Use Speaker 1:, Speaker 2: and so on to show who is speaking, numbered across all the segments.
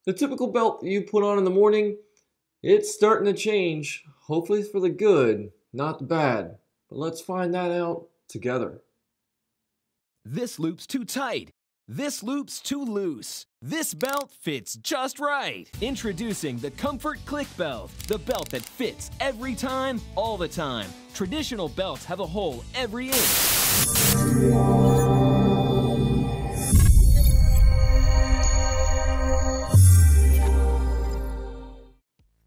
Speaker 1: The typical belt that you put on in the morning, it's starting to change. Hopefully for the good, not the bad. But let's find that out together.
Speaker 2: This loop's too tight. This loop's too loose. This belt fits just right. Introducing the Comfort Click Belt, the belt that fits every time, all the time. Traditional belts have a hole every inch.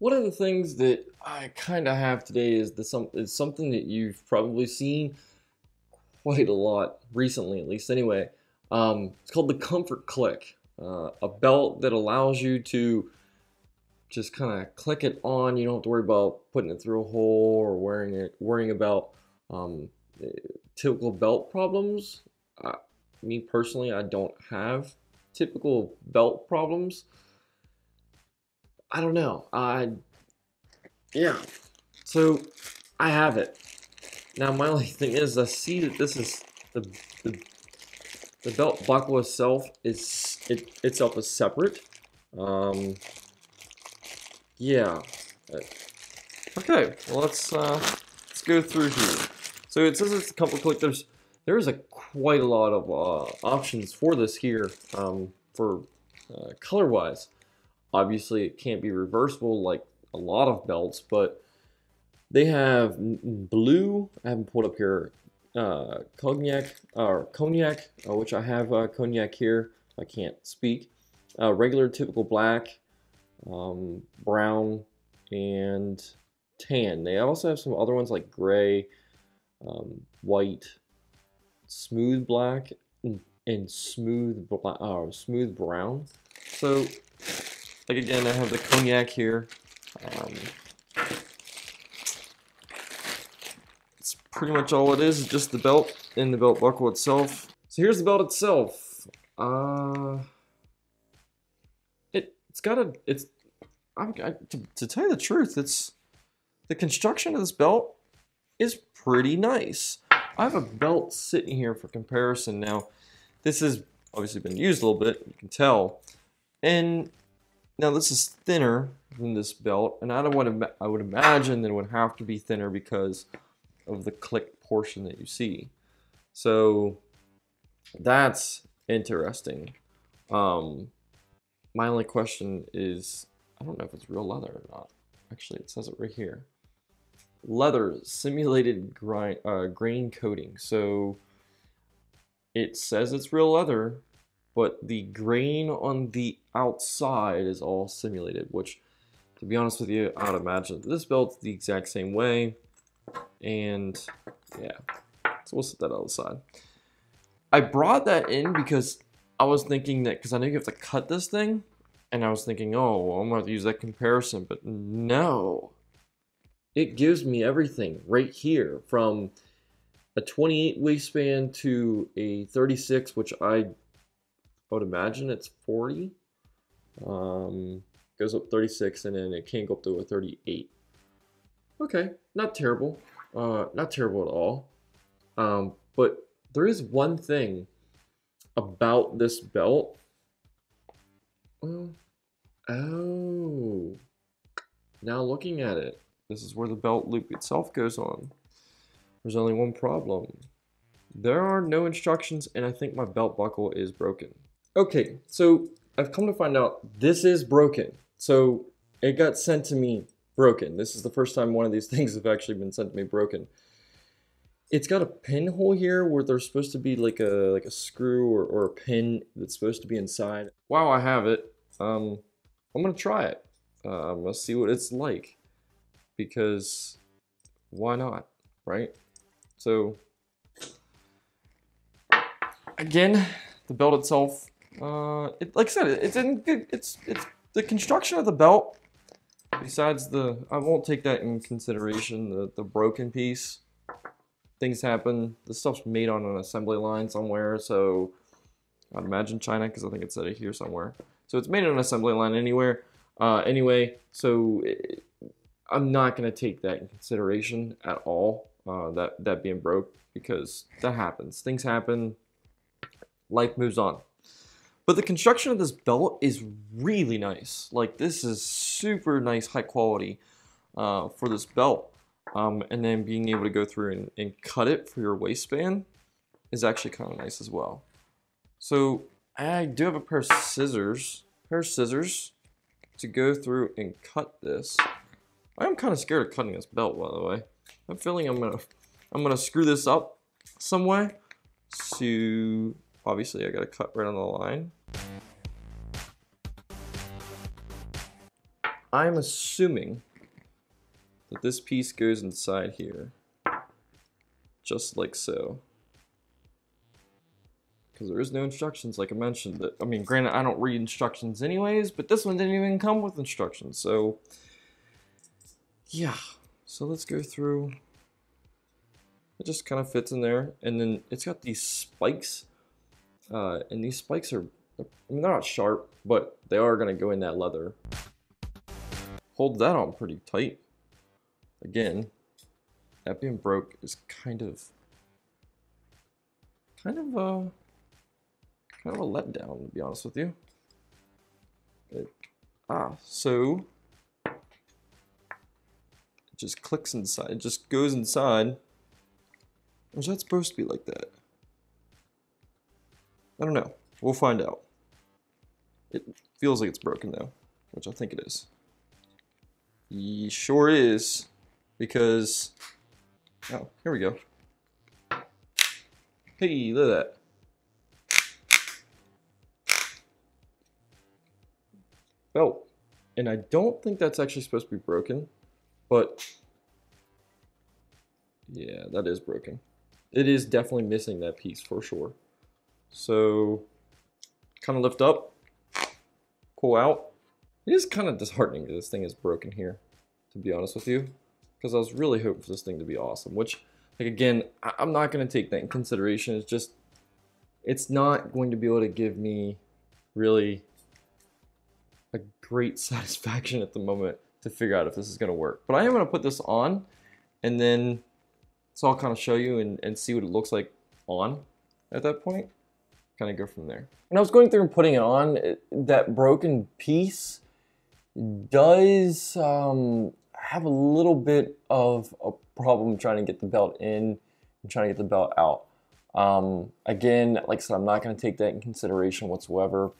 Speaker 1: One of the things that I kind of have today is something that you've probably seen quite a lot recently, at least anyway. It's called the Comfort Click, a belt that allows you to just kind of click it on. You don't have to worry about putting it through a hole or worrying about um, typical belt problems. Me personally, I don't have typical belt problems. I don't know. Yeah. So I have it. Now my only thing is I see that this is the, the belt buckle itself itself is separate. Yeah. Okay. Well, let's go through here. So it says it's a Comfort Click. There's a quite a lot of options for this here for color wise. Obviously, it can't be reversible like a lot of belts, but they have blue. I haven't pulled up here. Cognac, which I have cognac here. I can't speak. Regular, typical black, brown, and tan. They also have some other ones like gray, white, smooth black, and smooth brown. So, like again, I have the cognac here. It's pretty much all it is just the belt and the belt buckle itself. So here's the belt itself. It's got a to tell you the truth, the construction of this belt is pretty nice. I have a belt sitting here for comparison now. This has obviously been used a little bit, you can tell, and now this is thinner than this belt, and I would imagine that it would have to be thinner because of the click portion that you see. So that's interesting. My only question is, I don't know if it's real leather or not. Actually, it says it right here. Leather simulated grain coating. So it says it's real leather, but the grain on the outside is all simulated, which, to be honest with you, I would imagine this belt's the exact same way. And yeah, so we'll set that on the side. I brought that in because I was thinking that, because I know you have to cut this thing, and I was thinking, oh, well, I'm going to use that comparison, but no. It gives me everything right here, from a 28 waistband to a 36, which I would imagine it's 40. Goes up 36, and then it can go up to a 38. Okay, not terrible. Not terrible at all. But there is one thing about this belt. Oh, now looking at it, this is where the belt loop itself goes on. There's only one problem. There are no instructions, and I think my belt buckle is broken. Okay, so I've come to find out this is broken. So it got sent to me broken. This is the first time one of these things have actually been sent to me broken. It's got a pinhole here where there's supposed to be like a screw or a pin that's supposed to be inside. While I have it, I'm gonna try it. I'm gonna see what it's like, because why not, right? So again, the belt itself, like I said, it's in good. It's the construction of the belt. Besides I won't take that in consideration. The broken piece. Things happen. This stuff's made on an assembly line somewhere, so I'd imagine China, because I think it said it here somewhere. So it's made on an assembly line anyway, so I'm not going to take that in consideration at all, that being broke, because that happens. Things happen. Life moves on. But the construction of this belt is really nice. Like, this is super nice, high quality for this belt. And then being able to go through and cut it for your waistband is actually kind of nice as well. So I do have a pair of scissors to go through and cut this. I'm kind of scared of cutting this belt, by the way. I'm feeling I'm gonna screw this up some way. So obviously I gotta cut right on the line. I'm assuming that this piece goes inside here, just like so. Because there is no instructions, like I mentioned. I mean, granted, I don't read instructions anyways, but this one didn't even come with instructions. So, yeah. So let's go through. It just kind of fits in there. And then it's got these spikes. And these spikes are, I mean, they're not sharp, but they are going to go in that leather. Hold that on pretty tight. Again, that being broke is kind of a letdown, to be honest with you. So it just clicks inside. It just goes inside. Or is that supposed to be like that? I don't know. We'll find out. It feels like it's broken though, which I think it is. It sure is, because oh, here we go. Hey, look at that. Belt. And I don't think that's actually supposed to be broken, but yeah, that is broken. It is definitely missing that piece for sure. So kind of lift up, pull out. It is kind of disheartening that this thing is broken here, to be honest with you, because I was really hoping for this thing to be awesome, which, like, again, I'm not going to take that in consideration. It's just, it's not going to be able to give me really a great satisfaction at the moment to figure out if this is going to work. But I am going to put this on, and then so I'll kind of show you and see what it looks like on at that point. Kind of go from there. When I was going through and putting it on, that broken piece does have a little bit of a problem trying to get the belt in and trying to get the belt out. Again, like I said, I'm not going to take that in consideration whatsoever,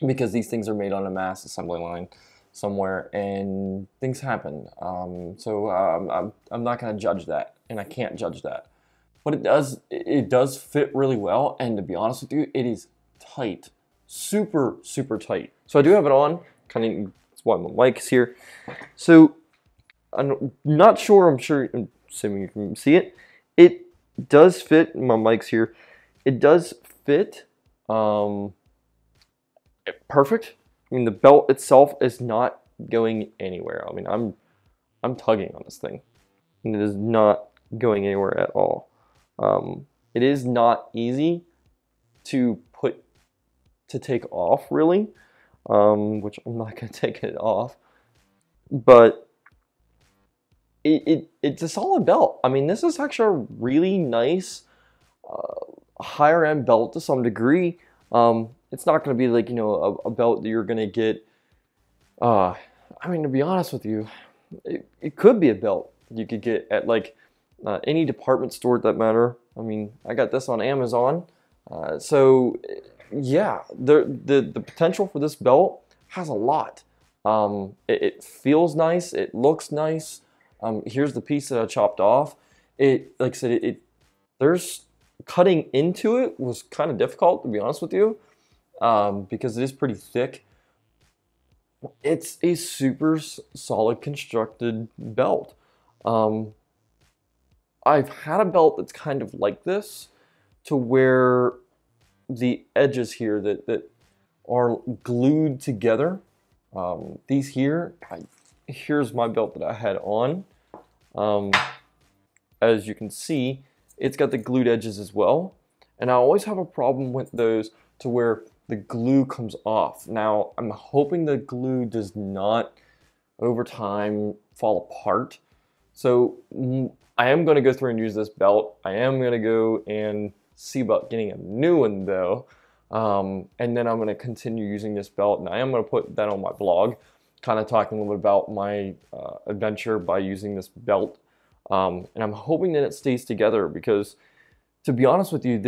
Speaker 1: because these things are made on a mass assembly line somewhere and things happen. So I'm not going to judge that, and I can't judge that. But it does fit really well, and to be honest with you, it is tight. Super, super tight. So I do have it on, kind of, that's why my mic is here. So I'm not sure, I'm assuming you can see it. It does fit, my mic's here. It does fit perfect. I mean, the belt itself is not going anywhere. I mean, I'm tugging on this thing, and it is not going anywhere at all. It is not easy to take off, really, which I'm not going to take it off, but it's a solid belt. I mean, this is actually a really nice higher end belt to some degree. It's not going to be like, you know, a belt that you're going to get, I mean, to be honest with you, it could be a belt you could get at like any department store that matter. I mean, I got this on Amazon. So yeah, the potential for this belt has a lot. It feels nice. It looks nice. Here's the piece that I chopped off. Like I said, there's cutting into it was kind of difficult, to be honest with you, because it is pretty thick. It's a super solid constructed belt. I've had a belt that's kind of like this, to where the edges here that are glued together. These here, here's my belt that I had on. As you can see, it's got the glued edges as well. And I always have a problem with those to where the glue comes off. Now, I'm hoping the glue does not, over time, fall apart. So I am going to go through and use this belt. I am going to go and see about getting a new one though, And then I'm going to continue using this belt, and I am going to put that on my blog, kind of talking a little bit about my adventure by using this belt. And I'm hoping that it stays together because, to be honest with you,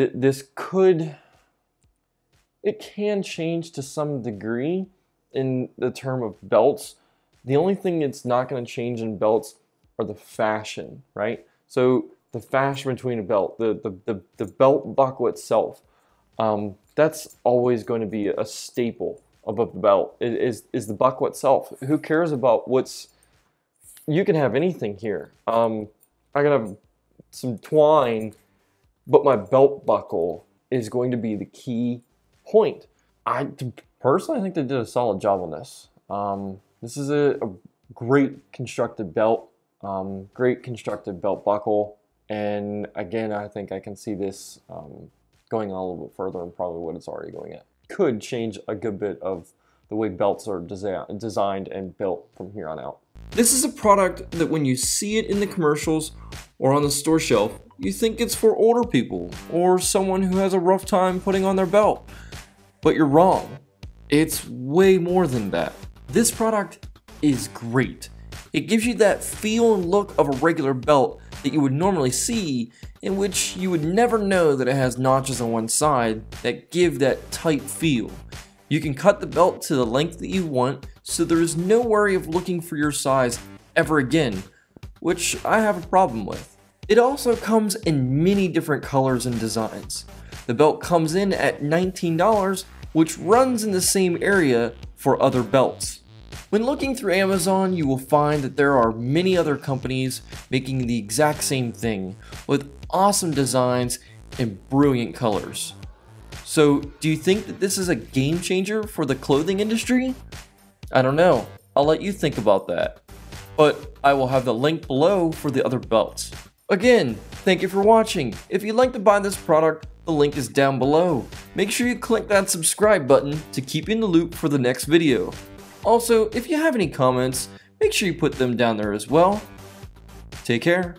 Speaker 1: it can change to some degree in the term of belts. The only thing it's not going to change in belts are the fashion, right? So the fashion between a belt, the belt buckle itself, that's always going to be a staple of the belt. It is the buckle itself. Who cares about you can have anything here. I can have some twine, but my belt buckle is going to be the key point. Personally, I think they did a solid job on this. This is a great constructed belt, great constructed belt buckle, and again, I think I can see this going on a little bit further and probably what it's already going at. Could change a good bit of the way belts are designed and built from here on out. This is a product that when you see it in the commercials or on the store shelf, you think it's for older people or someone who has a rough time putting on their belt. But you're wrong. It's way more than that. This product is great. It gives you that feel and look of a regular belt that you would normally see, in which you would never know that it has notches on one side that give that tight feel. You can cut the belt to the length that you want, so there is no worry of looking for your size ever again, which I have a problem with. It also comes in many different colors and designs. The belt comes in at $19, which runs in the same area for other belts. When looking through Amazon, you will find that there are many other companies making the exact same thing with awesome designs and brilliant colors. So, do you think that this is a game changer for the clothing industry? I don't know. I'll let you think about that. But I will have the link below for the other belts. Again, thank you for watching. If you'd like to buy this product, the link is down below. Make sure you click that subscribe button to keep you in the loop for the next video. Also, if you have any comments, make sure you put them down there as well. Take care.